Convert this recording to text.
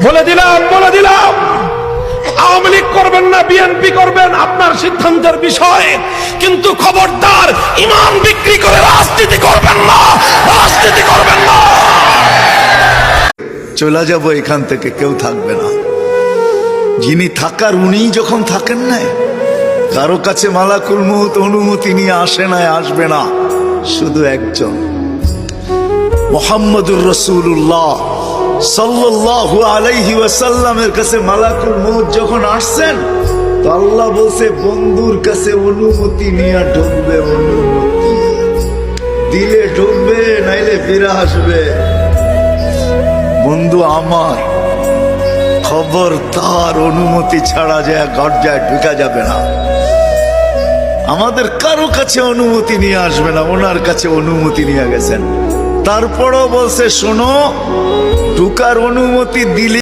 বলে দিলাম আওয়ামী লীগ করবেন না বিএনপি করবেন আপনার সিদ্ধান্তের বিষয়, কিন্তু খবরদার ঈমান বিক্রি করে রাজনীতি করবেন না। চলে যাব এখান থেকে, কেউ থাকবে না। যিনি থাকার উনিই যখন থাকেন না, কারো কাছে মালাকুল মউত অনুমতি নিয়ে আসে না, আসবে না। শুধু একজন মুহাম্মদুর রাসূলুল্লাহ সাল্লাল্লাহু আলাইহি ওয়াসাল্লামের কাছে মালাকুল মউত যখন আসছেন, তো আল্লাহ বলছে বন্ধুর কাছে অনুমতি নিয়ে ঢুকবে, অনুমতি দিলে ঢুকবে, নাইলে ফিরে আসবে। বন্ধু আমার, খবরদার অনুমতি ছাড়া যায় গর্জায় ঢুকা যাবে না। আমাদের কারো কাছে অনুমতি নিয়ে আসবে না, ওনার কাছে অনুমতি নিয়ে গেছেন। তারপরও বলছে শোনো, ঢুকার অনুমতি দিলে